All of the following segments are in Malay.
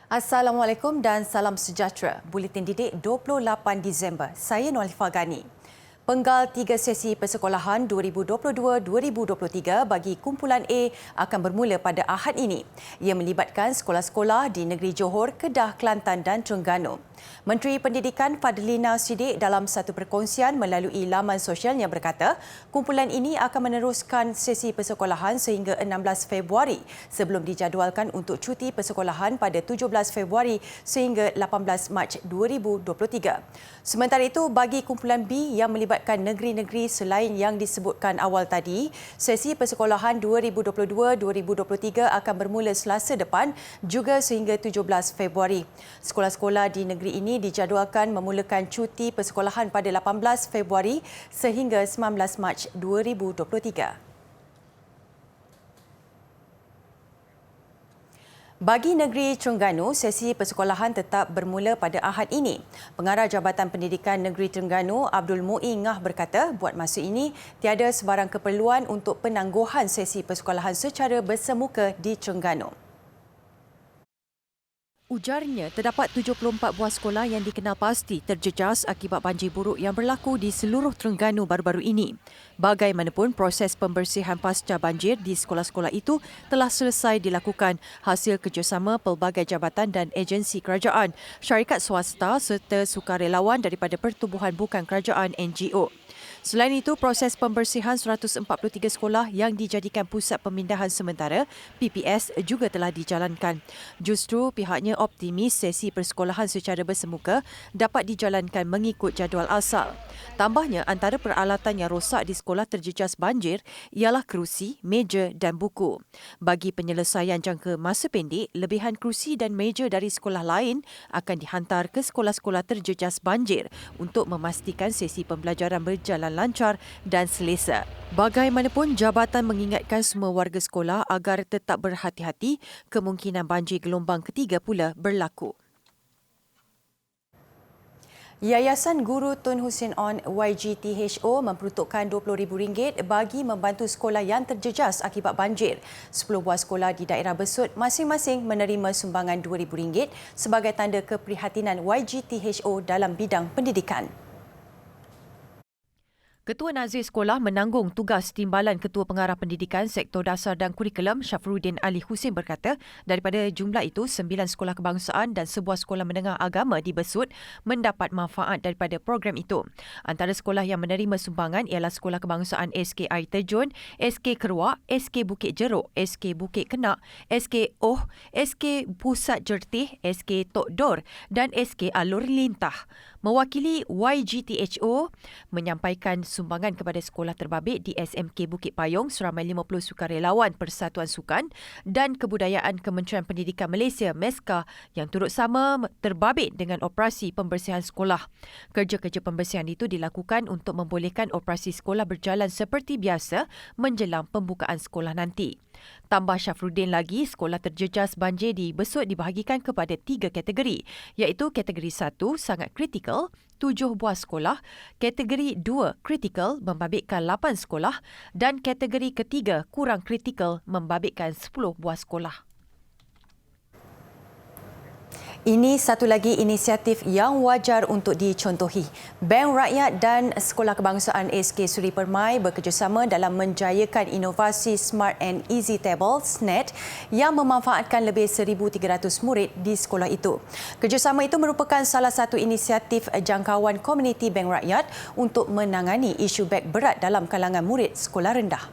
Assalamualaikum dan salam sejahtera. Buletin Didik 28 Disember. Saya Nualifah Gani. Penggal 3 sesi persekolahan 2022-2023 bagi kumpulan A akan bermula pada Ahad ini. Ia melibatkan sekolah-sekolah di negeri Johor, Kedah, Kelantan dan Terengganu. Menteri Pendidikan Fadlina Siddiq dalam satu perkongsian melalui laman sosialnya berkata, kumpulan ini akan meneruskan sesi persekolahan sehingga 16 Februari sebelum dijadualkan untuk cuti persekolahan pada 17 Februari sehingga 18 Mac 2023. Sementara itu, bagi kumpulan B yang melibatkan negeri-negeri selain yang disebutkan awal tadi, sesi persekolahan 2022-2023 akan bermula Selasa depan juga sehingga 17 Februari. Sekolah-sekolah di negeri ini dijadualkan memulakan cuti persekolahan pada 18 Februari sehingga 19 Mac 2023. Bagi negeri Terengganu, sesi persekolahan tetap bermula pada Ahad ini. Pengarah Jabatan Pendidikan Negeri Terengganu, Abdul Mu'i Ngah berkata, buat masa ini, tiada sebarang keperluan untuk penangguhan sesi persekolahan secara bersemuka di Terengganu. Ujarnya, terdapat 74 buah sekolah yang dikenal pasti terjejas akibat banjir buruk yang berlaku di seluruh Terengganu baru-baru ini. Bagaimanapun, proses pembersihan pasca banjir di sekolah-sekolah itu telah selesai dilakukan hasil kerjasama pelbagai jabatan dan agensi kerajaan, syarikat swasta serta sukarelawan daripada pertubuhan bukan kerajaan NGO. Selain itu, proses pembersihan 143 sekolah yang dijadikan pusat pemindahan sementara PPS juga telah dijalankan. Justru pihaknya optimis sesi persekolahan secara bersemuka dapat dijalankan mengikut jadual asal. Tambahnya, antara peralatan yang rosak di sekolah terjejas banjir ialah kerusi, meja dan buku. Bagi penyelesaian jangka masa pendek, lebihan kerusi dan meja dari sekolah lain akan dihantar ke sekolah-sekolah terjejas banjir untuk memastikan sesi pembelajaran berjalan lancar dan selesa. Bagaimanapun, jabatan mengingatkan semua warga sekolah agar tetap berhati-hati kemungkinan banjir gelombang ketiga pula berlaku. Yayasan Guru Tun Hussein On YGTHO memperuntukkan RM20,000 bagi membantu sekolah yang terjejas akibat banjir. 10 buah sekolah di daerah Besut masing-masing menerima sumbangan RM2,000 sebagai tanda keprihatinan YGTHO dalam bidang pendidikan. Ketua Nazir Sekolah menanggung tugas timbalan Ketua Pengarah Pendidikan Sektor Dasar dan Kurikulum Syafruddin Ali Husin berkata, daripada jumlah itu, 9 sekolah kebangsaan dan sebuah sekolah menengah agama di Besut mendapat manfaat daripada program itu. Antara sekolah yang menerima sumbangan ialah Sekolah Kebangsaan SK Air Terjun, SK Keruak, SK Bukit Jeruk, SK Bukit Kenak, SK Oh, SK Pusat Jertih, SK Tok Dor dan SK Alur Lintah. Mewakili YGTHO menyampaikan sumbangan kepada sekolah terbabit di SMK Bukit Payong seramai 50 sukarelawan Persatuan Sukan dan Kebudayaan Kementerian Pendidikan Malaysia MESKA yang turut sama terbabit dengan operasi pembersihan sekolah. Kerja-kerja pembersihan itu dilakukan untuk membolehkan operasi sekolah berjalan seperti biasa menjelang pembukaan sekolah nanti. Tambah Syafruddin lagi, sekolah terjejas banjir di Besut dibahagikan kepada 3 kategori, iaitu kategori 1 sangat kritikal, 7 buah sekolah, kategori 2 kritikal membabitkan 8 sekolah dan kategori ketiga kurang kritikal membabitkan 10 buah sekolah. Ini satu lagi inisiatif yang wajar untuk dicontohi. Bank Rakyat dan Sekolah Kebangsaan SK Suri Permai bekerjasama dalam menjayakan inovasi Smart and Easy Table (SNET) yang memanfaatkan lebih 1,300 murid di sekolah itu. Kerjasama itu merupakan salah satu inisiatif jangkauan komuniti Bank Rakyat untuk menangani isu beg berat dalam kalangan murid sekolah rendah.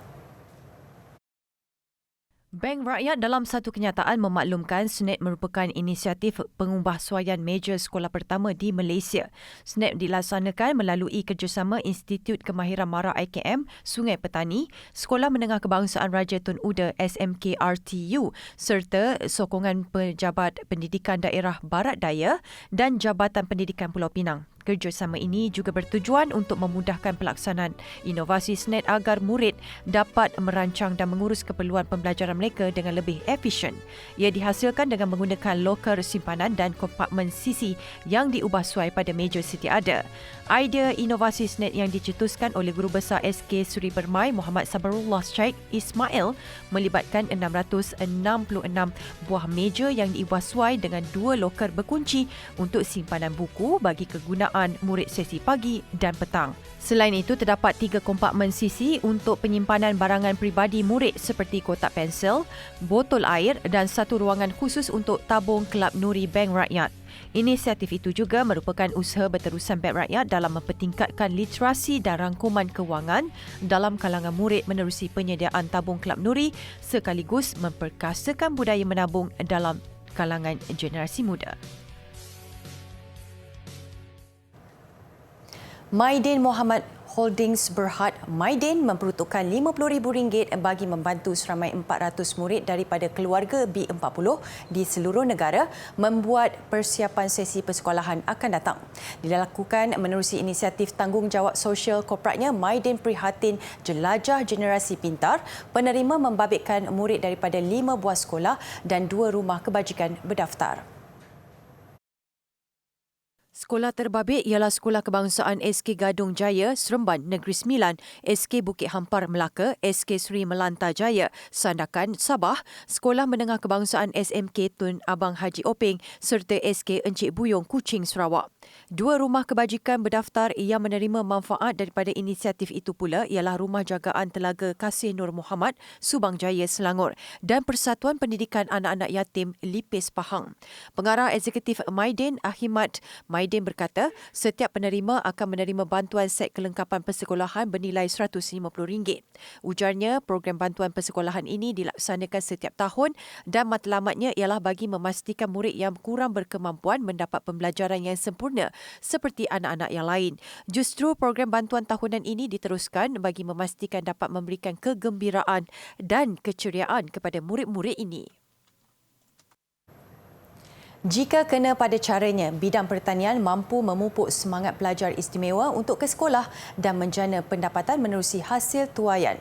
Bank Rakyat dalam satu kenyataan memaklumkan SNET merupakan inisiatif pengubahsuaian meja sekolah pertama di Malaysia. SNET dilaksanakan melalui kerjasama Institut Kemahiran Mara IKM Sungai Petani, Sekolah Menengah Kebangsaan Raja Tun Uda SMK RTU serta sokongan Pejabat Pendidikan Daerah Barat Daya dan Jabatan Pendidikan Pulau Pinang. Kerjasama ini juga bertujuan untuk memudahkan pelaksanaan inovasi SNET agar murid dapat merancang dan mengurus keperluan pembelajaran mereka dengan lebih efisien. Ia dihasilkan dengan menggunakan loker simpanan dan kompartmen sisi yang diubah sesuai pada meja sedia ada. Idea inovasi SNET yang dicetuskan oleh Guru Besar SK Suri Bermai Muhammad Sabarullah Sheikh Ismail melibatkan 666 buah meja yang diubah sesuai dengan 2 loker berkunci untuk simpanan buku bagi kegunaan murid sesi pagi dan petang. Selain itu, terdapat 3 kompartmen sisi untuk penyimpanan barangan peribadi murid seperti kotak pensel, botol air dan 1 ruangan khusus untuk tabung Kelab Nuri Bank Rakyat. Inisiatif itu juga merupakan usaha berterusan Bank Rakyat dalam mempertingkatkan literasi dan rangkuman kewangan dalam kalangan murid menerusi penyediaan tabung Kelab Nuri sekaligus memperkasakan budaya menabung dalam kalangan generasi muda. Maidin Mohamad Holdings Berhad Maidin memperuntukkan RM50,000 bagi membantu seramai 400 murid daripada keluarga B40 di seluruh negara membuat persiapan sesi persekolahan akan datang. Dilakukan menerusi inisiatif tanggungjawab sosial korporatnya Maidin Prihatin Jelajah Generasi Pintar, penerima membabitkan murid daripada 5 buah sekolah dan 2 rumah kebajikan berdaftar. Sekolah terbabit ialah Sekolah Kebangsaan SK Gadong Jaya, Seremban Negeri Sembilan, SK Bukit Hampar Melaka, SK Sri Melanta Jaya, Sandakan, Sabah, Sekolah Menengah Kebangsaan SMK Tun Abang Haji Openg serta SK Encik Buyong Kuching, Sarawak. 2 rumah kebajikan berdaftar yang menerima manfaat daripada inisiatif itu pula ialah Rumah Jagaan Telaga Kasih Nur Muhammad, Subang Jaya, Selangor dan Persatuan Pendidikan Anak-Anak Yatim Lipis Pahang. Pengarah Eksekutif Maidin, Ahmad Maidin berkata, setiap penerima akan menerima bantuan set kelengkapan persekolahan bernilai RM150. Ujarnya, program bantuan persekolahan ini dilaksanakan setiap tahun dan matlamatnya ialah bagi memastikan murid yang kurang berkemampuan mendapat pembelajaran yang sempurna seperti anak-anak yang lain. Justru program bantuan tahunan ini diteruskan bagi memastikan dapat memberikan kegembiraan dan keceriaan kepada murid-murid ini. Jika kena pada caranya, bidang pertanian mampu memupuk semangat pelajar istimewa untuk ke sekolah dan menjana pendapatan menerusi hasil tuaian.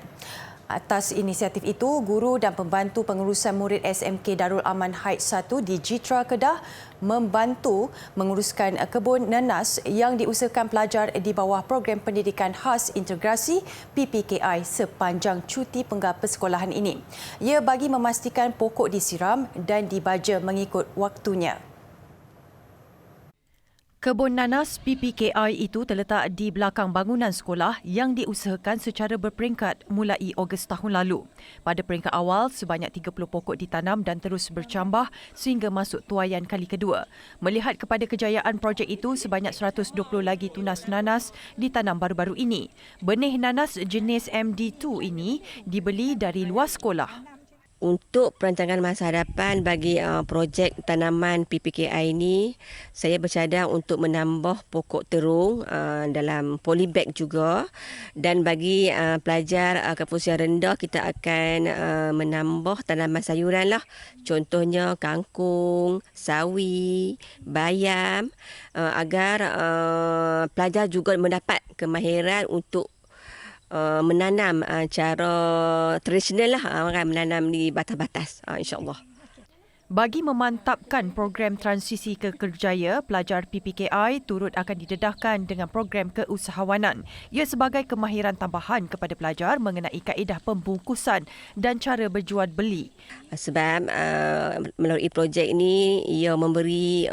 Atas inisiatif itu, guru dan pembantu pengurusan murid SMK Darul Aman Heights 1 di Jitra Kedah membantu menguruskan kebun nanas yang diusahakan pelajar di bawah program pendidikan khas integrasi PPKI sepanjang cuti penggal persekolahan ini. Ia bagi memastikan pokok disiram dan dibaja mengikut waktunya. Kebun nanas PPKI itu terletak di belakang bangunan sekolah yang diusahakan secara berperingkat mulai Ogos tahun lalu. Pada peringkat awal, sebanyak 30 pokok ditanam dan terus bercambah sehingga masuk tuaian kali kedua. Melihat kepada kejayaan projek itu, sebanyak 120 lagi tunas nanas ditanam baru-baru ini. Benih nanas jenis MD2 ini dibeli dari luar sekolah. Untuk perancangan masa hadapan bagi projek tanaman PPKI ini, saya bercadang untuk menambah pokok terung dalam polybag juga, dan bagi pelajar kefusian rendah kita akan menambah tanaman sayuran lah. Contohnya kangkung, sawi, bayam, agar pelajar juga mendapat kemahiran untuk menanam cara tradisional lah, menanam di batas-batas, insya-Allah. Bagi memantapkan program transisi ke kerjaya, pelajar PPKI turut akan didedahkan dengan program keusahawanan. Ia sebagai kemahiran tambahan kepada pelajar mengenai kaedah pembungkusan dan cara berjual beli. Sebab melalui projek ini ia memberi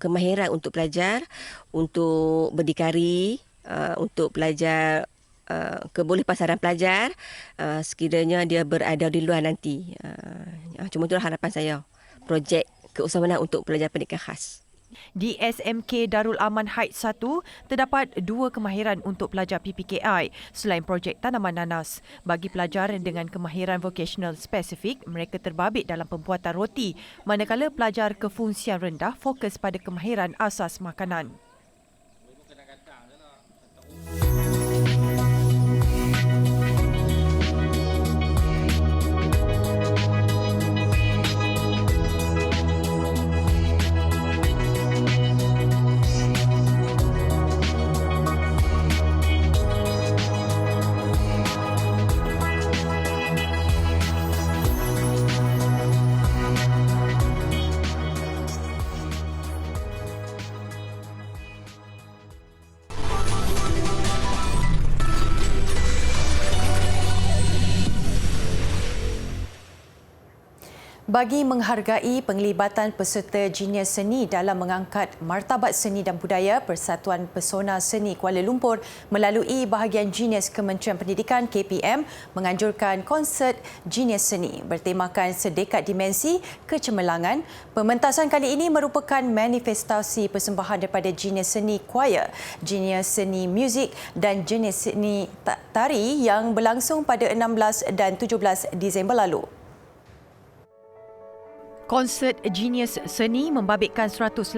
kemahiran untuk pelajar untuk berdikari, untuk pelajar keboleh pasaran pelajar sekiranya dia berada di luar nanti. Cuma itulah harapan saya, projek keusahawanan untuk pelajar pendidikan khas. Di SMK Darul Aman Heights 1, terdapat 2 kemahiran untuk pelajar PPKI selain projek tanaman nanas. Bagi pelajar dengan kemahiran vocational spesifik, mereka terbabit dalam pembuatan roti, manakala pelajar kefungsian rendah fokus pada kemahiran asas makanan. Bagi menghargai penglibatan peserta Genius Seni dalam mengangkat martabat seni dan budaya, Persatuan Pesona Seni Kuala Lumpur melalui bahagian Genius Kementerian Pendidikan KPM menganjurkan konsert Genius Seni bertemakan sedekat dimensi kecemerlangan. Pementasan kali ini merupakan manifestasi persembahan daripada Genius Seni Choir, Genius Seni Muzik dan Genius Seni Tari yang berlangsung pada 16 dan 17 Disember lalu. Konsert Genius Seni membabitkan 185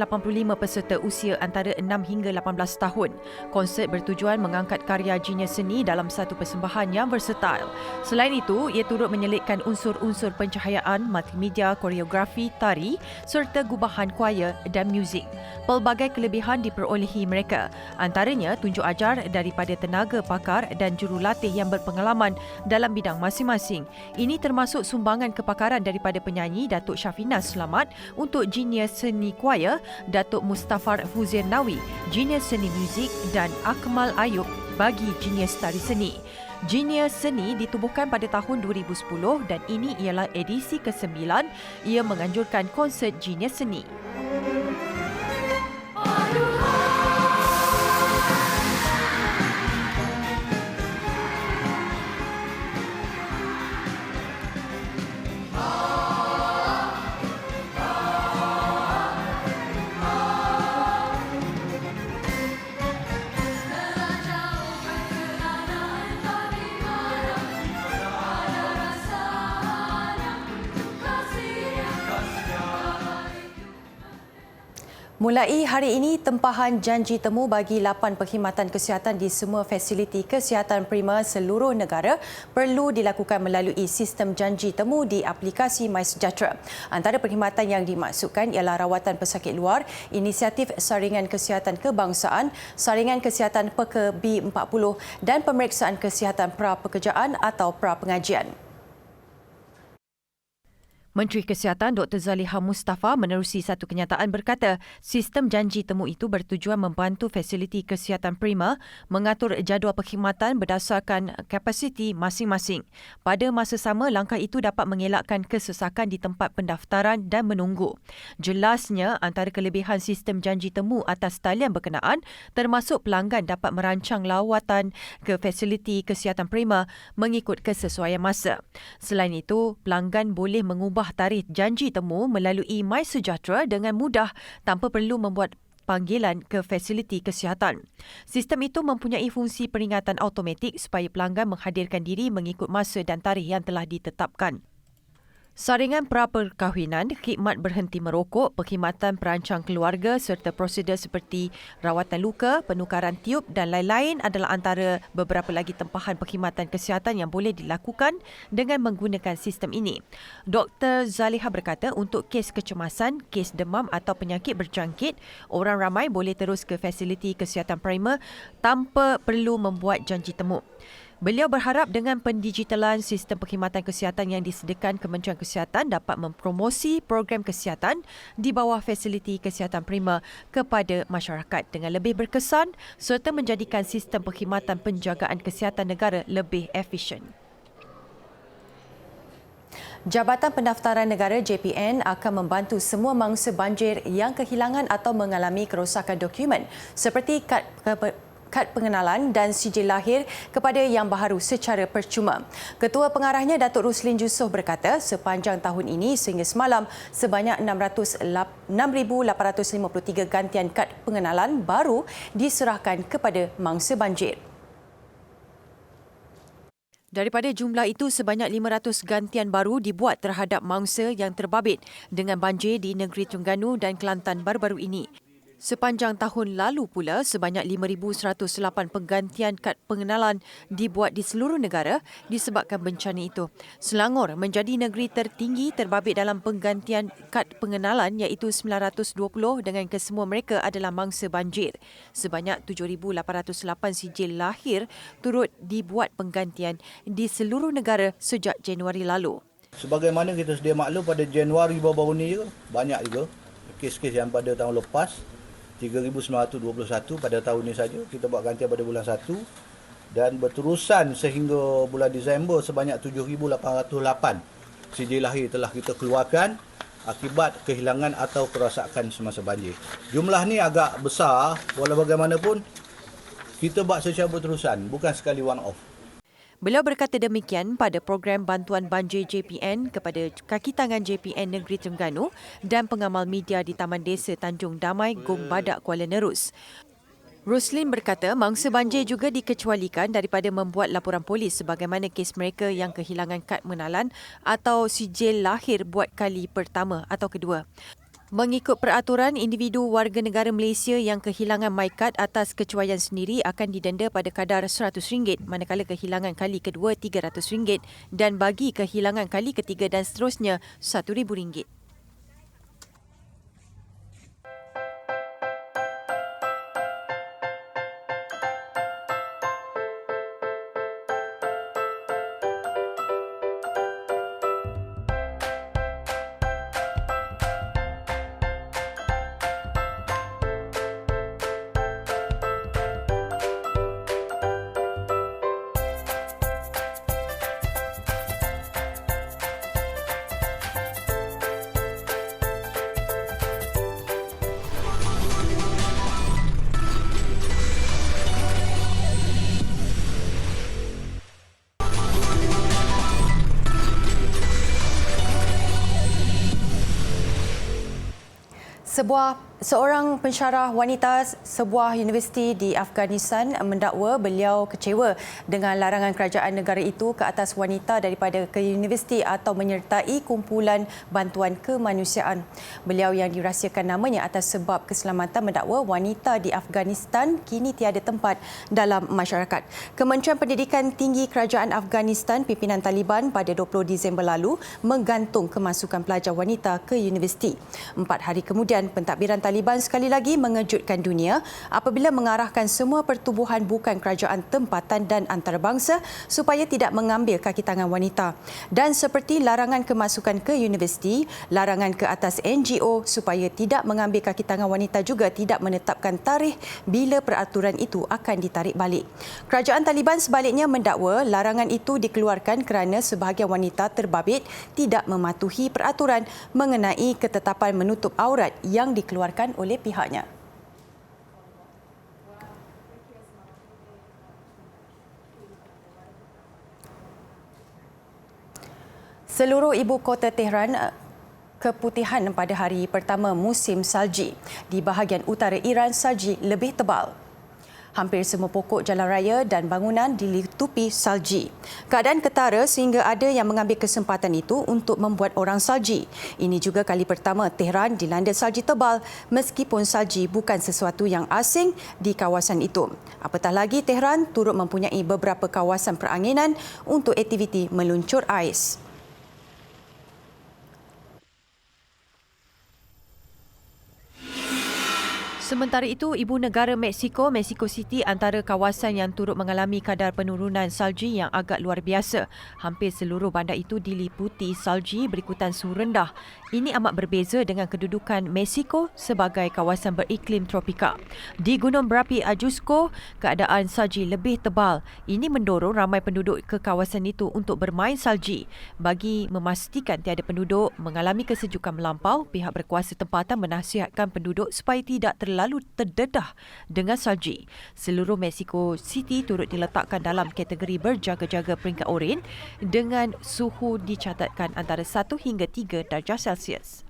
peserta usia antara 6 hingga 18 tahun. Konsert bertujuan mengangkat karya genius seni dalam satu persembahan yang versatile. Selain itu, ia turut menyelitkan unsur-unsur pencahayaan, multimedia, koreografi, tari serta gubahan choir dan muzik. Pelbagai kelebihan diperolehi mereka. Antaranya tunjuk ajar daripada tenaga pakar dan jurulatih yang berpengalaman dalam bidang masing-masing. Ini termasuk sumbangan kepakaran daripada penyanyi Datuk Syafina Selamat untuk Genius Seni Choir, Datuk Mustafar Fuzianawi, Genius Seni Muzik dan Akmal Ayub bagi Genius Tari Seni. Genius Seni ditubuhkan pada tahun 2010 dan ini ialah edisi ke-9 ia menganjurkan konsert Genius Seni. Mulai hari ini, tempahan janji temu bagi 8 perkhidmatan kesihatan di semua fasiliti kesihatan prima seluruh negara perlu dilakukan melalui sistem janji temu di aplikasi MySejahtera. Antara perkhidmatan yang dimaksudkan ialah rawatan pesakit luar, inisiatif saringan kesihatan kebangsaan, saringan kesihatan peka B40 dan pemeriksaan kesihatan pra-pekerjaan atau pra-pengajian. Menteri Kesihatan Dr. Zaliha Mustafa menerusi satu kenyataan berkata, sistem janji temu itu bertujuan membantu fasiliti kesihatan prima mengatur jadual perkhidmatan berdasarkan kapasiti masing-masing. Pada masa sama, langkah itu dapat mengelakkan kesesakan di tempat pendaftaran dan menunggu. Jelasnya, antara kelebihan sistem janji temu atas talian berkenaan termasuk pelanggan dapat merancang lawatan ke fasiliti kesihatan prima mengikut kesesuaian masa. Selain itu, pelanggan boleh mengubah tarikh janji temu melalui MySejahtera dengan mudah tanpa perlu membuat panggilan ke fasiliti kesihatan. Sistem itu mempunyai fungsi peringatan automatik supaya pelanggan menghadirkan diri mengikut masa dan tarikh yang telah ditetapkan. Saringan pra-perkahwinan, khidmat berhenti merokok, perkhidmatan perancang keluarga serta prosedur seperti rawatan luka, penukaran tiub dan lain-lain adalah antara beberapa lagi tempahan perkhidmatan kesihatan yang boleh dilakukan dengan menggunakan sistem ini. Dr. Zaliha berkata untuk kes kecemasan, kes demam atau penyakit berjangkit, orang ramai boleh terus ke fasiliti kesihatan prima tanpa perlu membuat janji temu. Beliau berharap dengan pendigitalan sistem perkhidmatan kesihatan yang disediakan Kementerian Kesihatan dapat mempromosi program kesihatan di bawah fasiliti kesihatan prima kepada masyarakat dengan lebih berkesan serta menjadikan sistem perkhidmatan penjagaan kesihatan negara lebih efisien. Jabatan Pendaftaran Negara JPN akan membantu semua mangsa banjir yang kehilangan atau mengalami kerosakan dokumen seperti kad pengenalan dan sijil lahir kepada yang baharu secara percuma. Ketua Pengarahnya Datuk Ruslin Jusoh berkata sepanjang tahun ini sehingga semalam sebanyak 6,853 gantian kad pengenalan baru diserahkan kepada mangsa banjir. Daripada jumlah itu, sebanyak 500 gantian baru dibuat terhadap mangsa yang terbabit dengan banjir di negeri Terengganu dan Kelantan baru-baru ini. Sepanjang tahun lalu pula, sebanyak 5,108 penggantian kad pengenalan dibuat di seluruh negara disebabkan bencana itu. Selangor menjadi negeri tertinggi terbabit dalam penggantian kad pengenalan iaitu 920 dengan kesemua mereka adalah mangsa banjir. Sebanyak 7,808 sijil lahir turut dibuat penggantian di seluruh negara sejak Januari lalu. Sebagaimana kita sedia maklum pada Januari baru-baru ini juga, banyak juga kes-kes yang pada tahun lepas. 3,921 pada tahun ini saja. Kita buat gantian pada bulan 1 dan berterusan sehingga bulan Disember sebanyak 7,808 sijil lahir telah kita keluarkan akibat kehilangan atau kerosakan semasa banjir. Jumlah ni agak besar, walau bagaimanapun kita buat secara berterusan, bukan sekali one off. Beliau berkata demikian pada program bantuan banjir JPN kepada kaki tangan JPN Negeri Terengganu dan pengamal media di Taman Desa Tanjung Damai, Gong Badak, Kuala Nerus. Roslin berkata mangsa banjir juga dikecualikan daripada membuat laporan polis sebagaimana kes mereka yang kehilangan kad menalan atau sijil lahir buat kali pertama atau kedua. Mengikut peraturan, individu warga negara Malaysia yang kehilangan MyKad atas kecuaian sendiri akan didenda pada kadar RM100, manakala kehilangan kali kedua RM300 dan bagi kehilangan kali ketiga dan seterusnya RM1,000. Seorang pensyarah wanita sebuah universiti di Afghanistan mendakwa beliau kecewa dengan larangan kerajaan negara itu ke atas wanita daripada ke universiti atau menyertai kumpulan bantuan kemanusiaan. Beliau yang dirahsiakan namanya atas sebab keselamatan mendakwa wanita di Afghanistan kini tiada tempat dalam masyarakat. Kementerian Pendidikan Tinggi Kerajaan Afghanistan pimpinan Taliban pada 20 Disember lalu menggantung kemasukan pelajar wanita ke universiti. 4 hari kemudian, pentadbiran Taliban sekali lagi mengejutkan dunia apabila mengarahkan semua pertubuhan bukan kerajaan tempatan dan antarabangsa supaya tidak mengambil kaki tangan wanita. Dan seperti larangan kemasukan ke universiti, larangan ke atas NGO supaya tidak mengambil kaki tangan wanita juga tidak menetapkan tarikh bila peraturan itu akan ditarik balik. Kerajaan Taliban sebaliknya mendakwa larangan itu dikeluarkan kerana sebahagian wanita terbabit tidak mematuhi peraturan mengenai ketetapan menutup aurat yang dikeluarkan oleh pihaknya. Seluruh ibu kota Tehran keputihan pada hari pertama musim salji. Di bahagian utara Iran, salji lebih tebal. Hampir semua pokok jalan raya dan bangunan ditutupi salji. Keadaan ketara sehingga ada yang mengambil kesempatan itu untuk membuat orang salji. Ini juga kali pertama Tehran dilanda salji tebal meskipun salji bukan sesuatu yang asing di kawasan itu. Apatah lagi Tehran turut mempunyai beberapa kawasan peranginan untuk aktiviti meluncur ais. Sementara itu, ibu negara Mexico City antara kawasan yang turut mengalami kadar penurunan salji yang agak luar biasa. Hampir seluruh bandar itu diliputi salji berikutan suhu rendah. Ini amat berbeza dengan kedudukan Mexico sebagai kawasan beriklim tropika. Di Gunung Berapi Ajusco, keadaan salji lebih tebal. Ini mendorong ramai penduduk ke kawasan itu untuk bermain salji. Bagi memastikan tiada penduduk mengalami kesejukan melampau, pihak berkuasa tempatan menasihatkan penduduk supaya tidak terlalu terdedah dengan salji. Seluruh Mexico City turut diletakkan dalam kategori berjaga-jaga peringkat oren dengan suhu dicatatkan antara 1 hingga 3 darjah Celsius.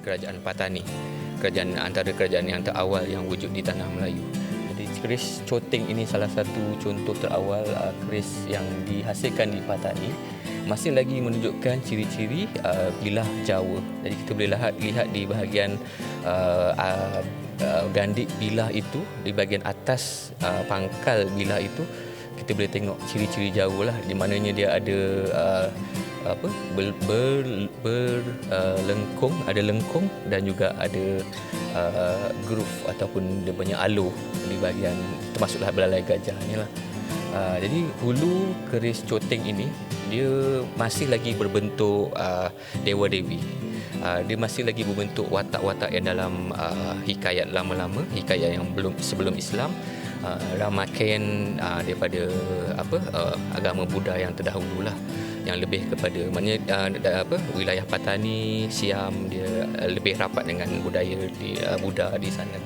Kerajaan Patani, antara kerajaan yang terawal yang wujud di tanah Melayu. Jadi keris coting ini salah satu contoh terawal keris yang dihasilkan di Patani. Masih lagi menunjukkan ciri-ciri bilah Jawa. Jadi kita boleh lihat di bahagian gandik bilah itu, di bahagian atas pangkal bilah itu, kita boleh tengok ciri-ciri Jawa lah, di mananya dia ada lengkung, ada lengkung dan juga ada groove ataupun dia punya alur di bahagian, termasuklah belalai gajah ni lah. Jadi hulu keris coting ini dia masih lagi berbentuk dewa-dewi. Dia masih lagi berbentuk watak-watak yang dalam hikayat lama-lama, hikayat yang sebelum Islam. ramakan daripada agama Buddha yang terdahulu lah, yang lebih kepada wilayah Patani, Siam, dia lebih rapat dengan budaya Buddha di sana.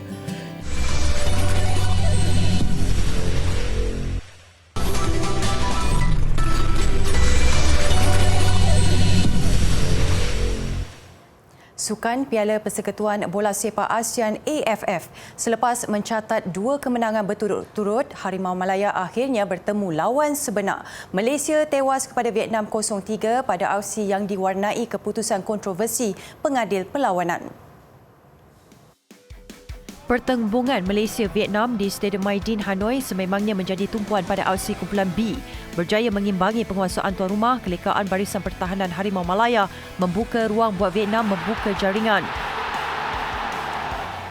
Sukan Piala Persekutuan Bola Sepak ASEAN AFF selepas mencatat 2 kemenangan berturut-turut, Harimau Malaya akhirnya bertemu lawan sebenar. Malaysia tewas kepada Vietnam 0-3 pada aksi yang diwarnai keputusan kontroversi pengadil perlawanan. Pertembungan Malaysia-Vietnam di Stadium Maidin Hanoi sememangnya menjadi tumpuan pada aksi kumpulan B. Berjaya mengimbangi penguasaan tuan rumah, kelekaan barisan pertahanan Harimau Malaya membuka ruang buat Vietnam membuka jaringan.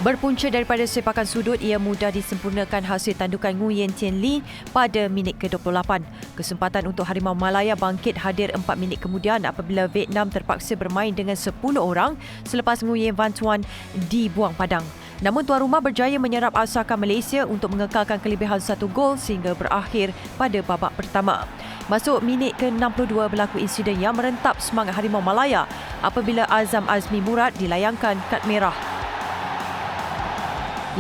Berpunca daripada sepakan sudut, ia mudah disempurnakan hasil tandukan Nguyen Tien Lee pada minit ke-28. Kesempatan untuk Harimau Malaya bangkit hadir 4 minit kemudian apabila Vietnam terpaksa bermain dengan 10 orang selepas Nguyen Van Thuan dibuang padang. Namun tuan rumah berjaya menyerap asakan Malaysia untuk mengekalkan kelebihan 1 gol sehingga berakhir pada babak pertama. Masuk minit ke-62 berlaku insiden yang merentap semangat Harimau Malaya apabila Azam Azmi Murad dilayangkan kad merah.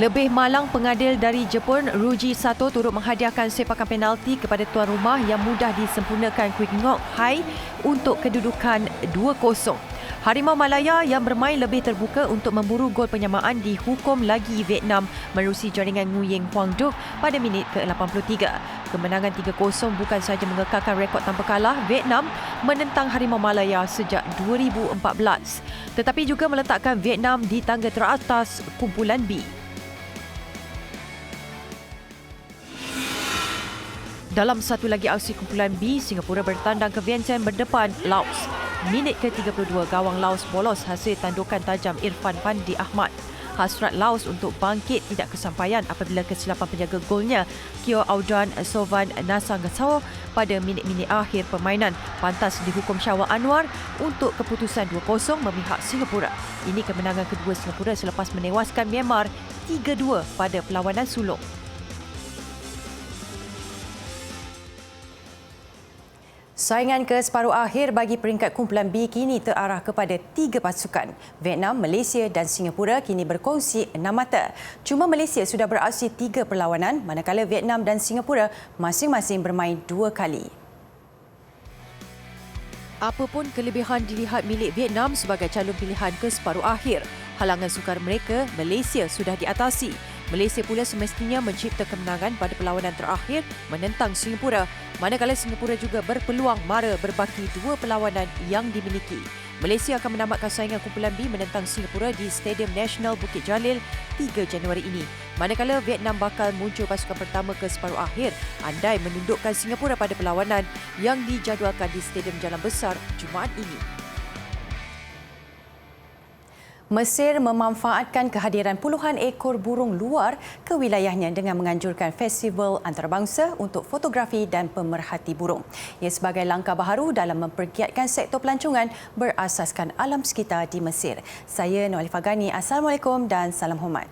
Lebih malang pengadil dari Jepun, Ruji Sato turut menghadiahkan sepakan penalti kepada tuan rumah yang mudah disempurnakan Kwik Ngok Hai untuk kedudukan 2-0. Harimau Malaya yang bermain lebih terbuka untuk memburu gol penyamaan dihukum lagi Vietnam menerusi jaringan Nguyen Quang Duc pada minit ke-83. Kemenangan 3-0 bukan sahaja mengekalkan rekod tanpa kalah Vietnam menentang Harimau Malaya sejak 2014, tetapi juga meletakkan Vietnam di tangga teratas kumpulan B. Dalam satu lagi aksi kumpulan B, Singapura bertandang ke Vientiane berdepan Laos. Minit ke-32, gawang Laos bolos hasil tandukan tajam Irfan Fandi Ahmad. Hasrat Laos untuk bangkit tidak kesampaian apabila kesilapan penjaga golnya Kyo Audan Sovan Nasangasao pada minit-minit akhir permainan pantas dihukum Syawal Anwar untuk keputusan 2-0 memihak Singapura. Ini kemenangan kedua Singapura selepas menewaskan Myanmar 3-2 pada perlawanan sulung. Saingan ke separuh akhir bagi peringkat kumpulan B kini terarah kepada 3 pasukan. Vietnam, Malaysia dan Singapura kini berkongsi 6 mata. Cuma Malaysia sudah beraksi 3 perlawanan, manakala Vietnam dan Singapura masing-masing bermain 2 kali. Apapun kelebihan dilihat milik Vietnam sebagai calon pilihan ke separuh akhir, halangan sukar mereka, Malaysia sudah diatasi. Malaysia pula semestinya mencipta kemenangan pada perlawanan terakhir menentang Singapura, manakala Singapura juga berpeluang mara berbaki 2 perlawanan yang dimiliki. Malaysia akan menamatkan saingan kumpulan B menentang Singapura di Stadium Nasional Bukit Jalil 3 Januari ini. Manakala Vietnam bakal muncul pasukan pertama ke separuh akhir andai menundukkan Singapura pada perlawanan yang dijadualkan di Stadium Jalan Besar Jumaat ini. Mesir memanfaatkan kehadiran puluhan ekor burung luar ke wilayahnya dengan menganjurkan festival antarabangsa untuk fotografi dan pemerhati burung. Ia sebagai langkah baharu dalam mempergiatkan sektor pelancongan berasaskan alam sekitar di Mesir. Saya Noelifah Gani, Assalamualaikum dan salam hormat.